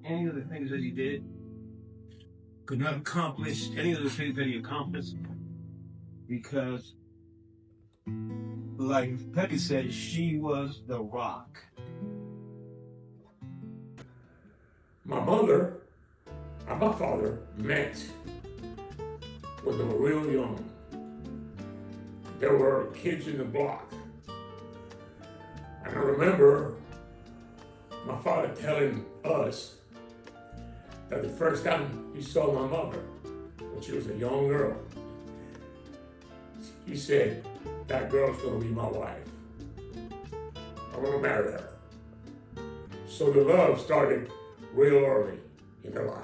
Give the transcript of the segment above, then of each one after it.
any of the things that he did, could not accomplish any of the things that he accomplished, because, like Pepe said, she was the rock. My mother and my father met when they were real young. There were kids in the block. And I remember my father telling us that the first time he saw my mother, when she was a young girl, he said, that girl's gonna be my wife. I'm gonna marry her. So the love started real early in their lives.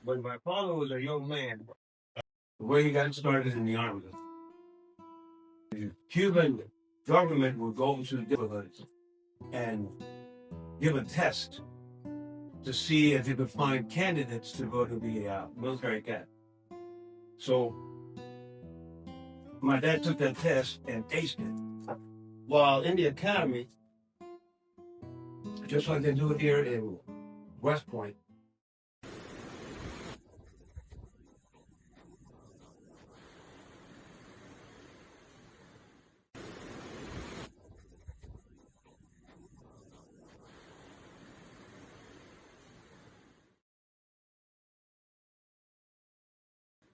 When my father was a young man, the way he got started in the army, the Cuban government would go to the neighborhoods and give a test to see if they could find candidates to go to the military academy. So my dad took that test and aced it. While in the academy, just like they do it here in West Point,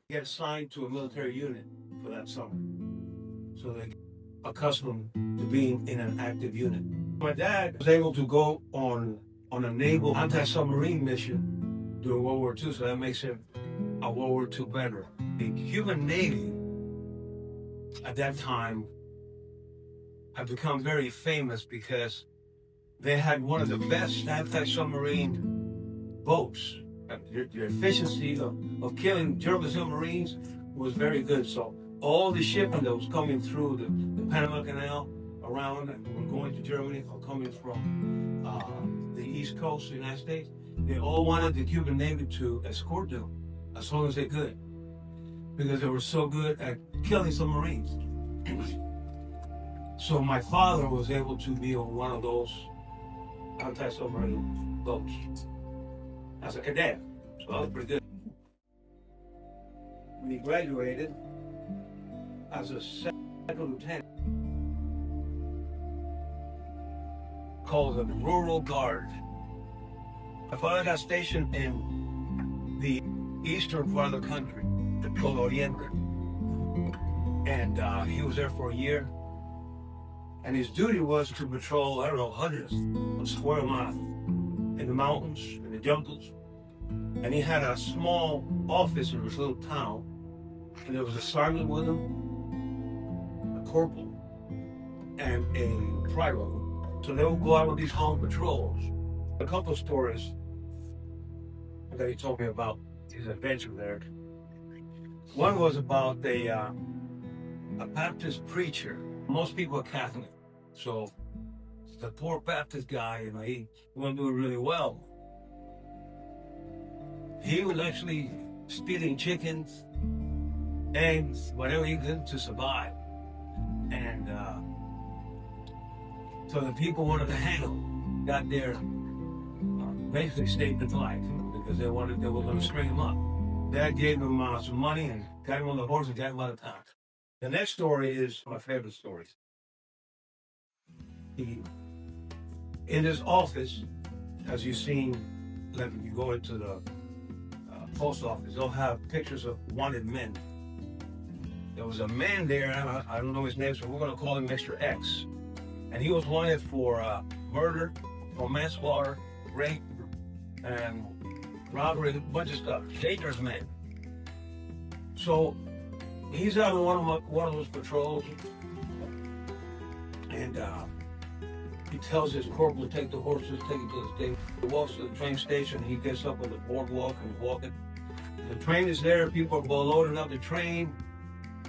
get assigned to a military unit for that summer, so they get accustomed to being in an active unit. My dad was able to go on a naval anti-submarine mission during World War II, so that makes him a World War II veteran. The Cuban Navy at that time had become very famous because they had one of the best anti-submarine boats. The efficiency of killing German submarines was very good. So all the shipping that was coming through the Panama Canal around and were going to Germany or coming from the East Coast of the United States, they all wanted the Cuban Navy to escort them as long as they could, because they were so good at killing submarines. So my father was able to be on one of those anti-submarine boats as a cadet, so that was pretty good. When he graduated as a second lieutenant, called the Rural Guard. My father got stationed in the eastern part of the country, called Oriente, and he was there for a year. And his duty was to patrol, I don't know, hundreds of square miles in the mountains, in the jungles. And he had a small office in this little town, and there was a sergeant with him, a corporal, and a private. So they would go out on these home patrols. A couple of stories that he told me about his adventure there. One was about a Baptist preacher. Most people are Catholic, so the poor Baptist guy, he wasn't doing really well. He was actually stealing chickens, eggs, whatever he could to survive. And so the people wanted to hang him, got there, basically staked his life, because they were going to string him up. Dad gave him some money and got him on the horse and got him out of town. The next story is my favorite story. In his office, as you've seen, like when you go into the post office, they'll have pictures of wanted men. There was a man there, I don't know his name, so we're going to call him Mr. X. And he was wanted for murder, for manslaughter, rape, and robbery, a bunch of stuff. Dangerous man. So he's out on one of those patrols, and he tells his corporal to take the horses, take it to the station. He walks to the train station, he gets up on the boardwalk and walking. The train is there, people are loading up the train,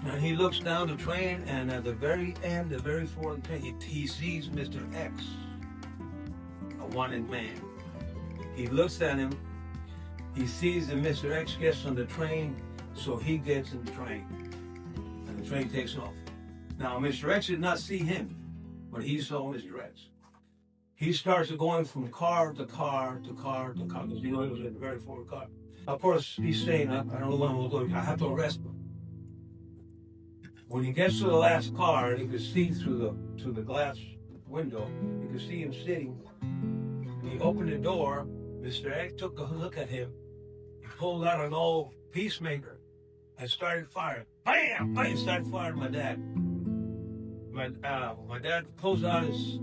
And he looks down the train, and at the very end, the very fourth train, he sees Mr. X, a wanted man. He looks at him, he sees that Mr. X gets on the train, so he gets in the train, and the train takes off. Now, Mr. X did not see him, but he saw Mr. X. He starts going from car to car to car to car, because he was in the very forward car. Of course, he's saying, I don't know what I'm going to do, I have to arrest him. When he gets to the last car, and he could see through the glass window, you could see him sitting. He opened the door, Mr. X took a look at him, he pulled out an old peacemaker and started firing. Bam! Bam! Started firing my dad. My dad pulls out his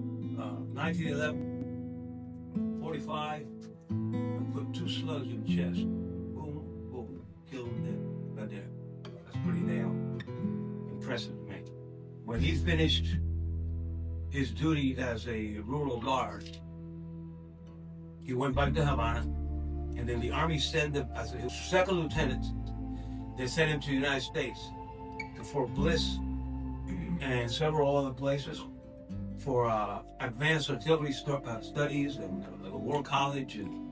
1911 45 and put 2 slugs in the chest. Boom, boom, killed him dead. Right there. That's pretty damn impressive to me. When he finished his duty as a rural guard, he went back to Havana, and then the Army sent him as a second lieutenant. They sent him to the United States, to Fort Bliss, and several other places for advanced artillery studies and the War College. And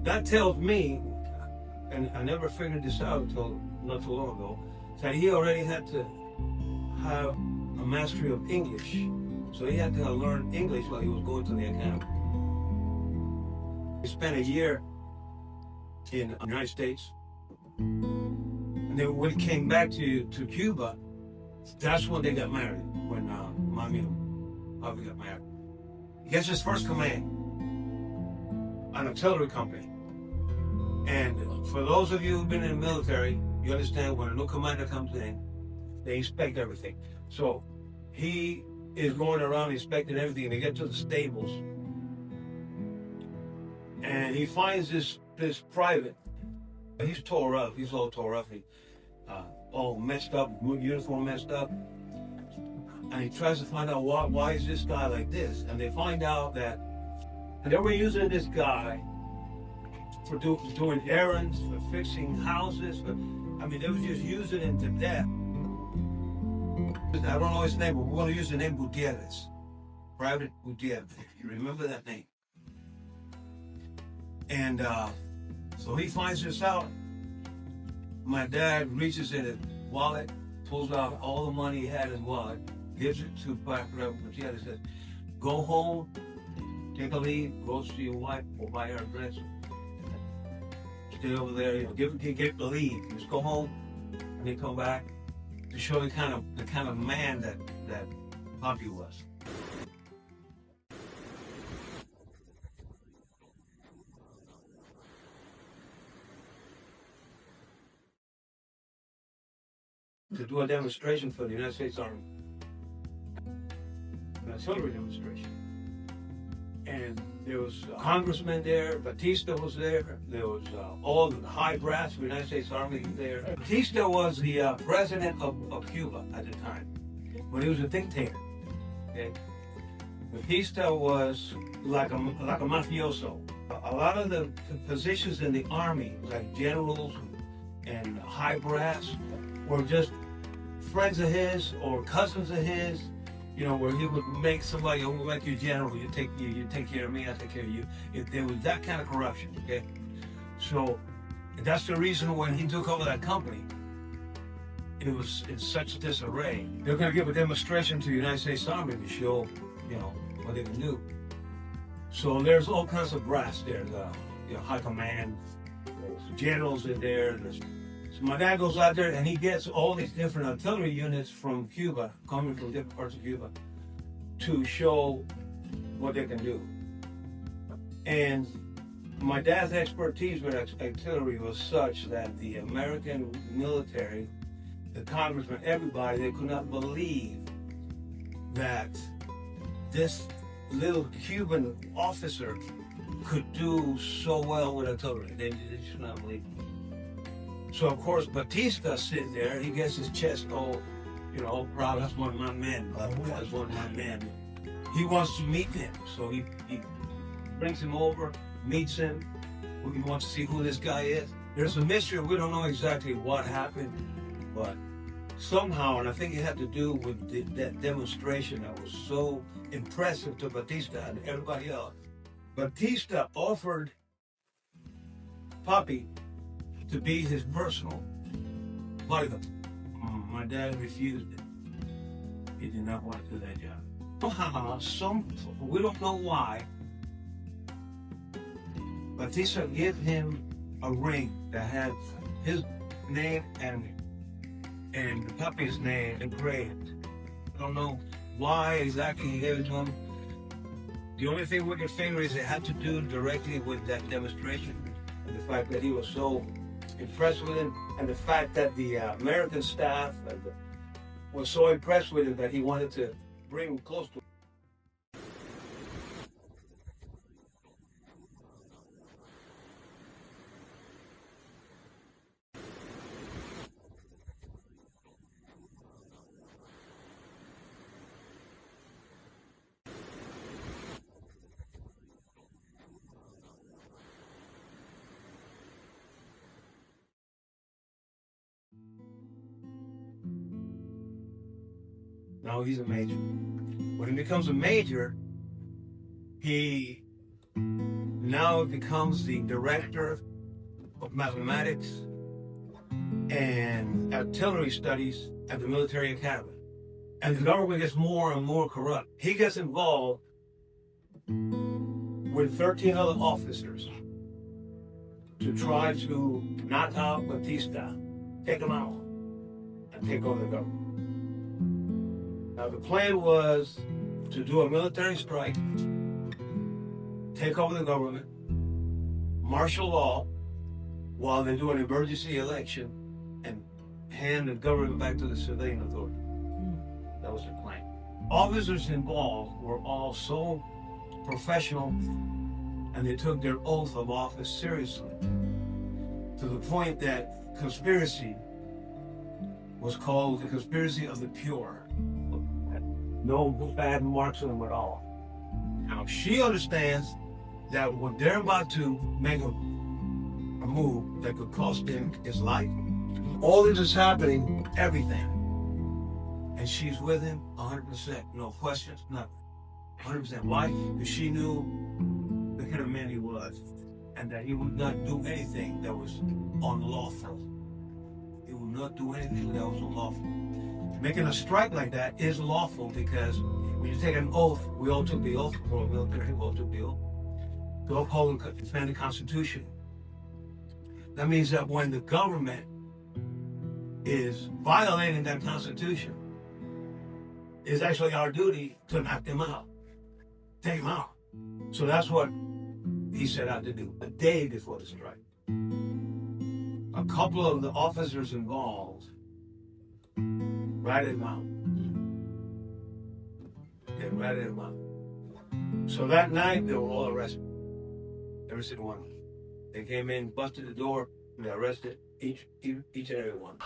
that tells me, and I never figured this out until not too long ago, that he already had to have a mastery of English. So he had to learn English while he was going to the academy. He spent a year in the United States. And then when he came back to Cuba, that's when they got married, when Mommy and Papa got married. He gets his first command, an artillery company. And for those of you who've been in the military, you understand when a new commander comes in, they inspect everything. So he is going around inspecting everything. They get to the stables, and he finds this private. He's tore up. He's all tore up. All messed up, uniform messed up. And he tries to find out why is this guy like this? And they find out that they were using this guy for doing errands, for fixing houses. They were just using him to death. I don't know his name, but we're going to use the name Gutierrez. Private Gutierrez. You remember that name? And so he finds this out. My dad reaches in his wallet, pulls out all the money he had in his wallet, gives it to Private Gutierrez, says, go home, take a leave, go see your wife, or buy her a dress. Stay over there, give the leave. Just go home, and then come back to show the kind of man that Poppy was. To do a demonstration for the United States Army, an artillery demonstration. And there was congressmen there, Batista was there, there was all the high brass of the United States Army there. Batista was the president of Cuba at the time, when he was a dictator. Okay? Batista was like a mafioso. A lot of the positions in the army, like generals and high brass, were just friends of his or cousins of his, where he would make somebody, oh, like you general, you take care of me, I take care of you. There was that kind of corruption, okay? So that's the reason when he took over that company, it was in such disarray. They're going to give a demonstration to the United States Army to show, what they can do. So there's all kinds of brass there, the high command, generals in there. So my dad goes out there and he gets all these different artillery units from Cuba, coming from different parts of Cuba, to show what they can do. And my dad's expertise with artillery was such that the American military, the congressmen, everybody, they could not believe that this little Cuban officer could do so well with artillery. They should not believe it. So of course Batista's sitting there, he gets his chest all proud, that's one of my men, that's one of my men. He wants to meet him, so he brings him over, meets him, he wants to see who this guy is. There's a mystery, we don't know exactly what happened, but somehow, and I think it had to do with that demonstration that was so impressive to Batista and everybody else. Batista offered Papi to be his personal bodyguard. My dad refused it. He did not want to do that job. Somehow, we don't know why, Batista gave him a ring that had his name and Papi's name engraved. I don't know why exactly he gave it to him. The only thing we can figure is it had to do directly with that demonstration and the fact that he was so impressed with him, and the fact that the American staff was so impressed with him that he wanted to bring him close to him. Now he's a major. When he becomes a major, he now becomes the director of mathematics and artillery studies at the military academy. And the government gets more and more corrupt. He gets involved with 13 other officers to try to knock out Batista, take him out, and take over the government. Now the plan was to do a military strike, take over the government, martial law, while they do an emergency election, and hand the government back to the civilian authority. That was the plan. Officers involved were all so professional, and they took their oath of office seriously, to the point that conspiracy was called the conspiracy of the pure. No bad marks on them at all. Now she understands that when they're about to make a move that could cost him his life, all this is happening, everything. And she's with him 100%, no questions, nothing. 100%. Why? Because she knew the kind of man he was, and that he would not do anything that was unlawful. He would not do anything that was unlawful. Making a strike like that is lawful, because when you take an oath, we all took the oath, or military, we all took the oath, to uphold and defend the Constitution. That means that when the government is violating that Constitution, it's actually our duty to knock them out, take them out. So that's what he set out to do, a day before the strike. A couple of the officers involved ratted him out. They ratted him out. So that night, they were all arrested. Every single one. They came in, busted the door, and they arrested each and every one.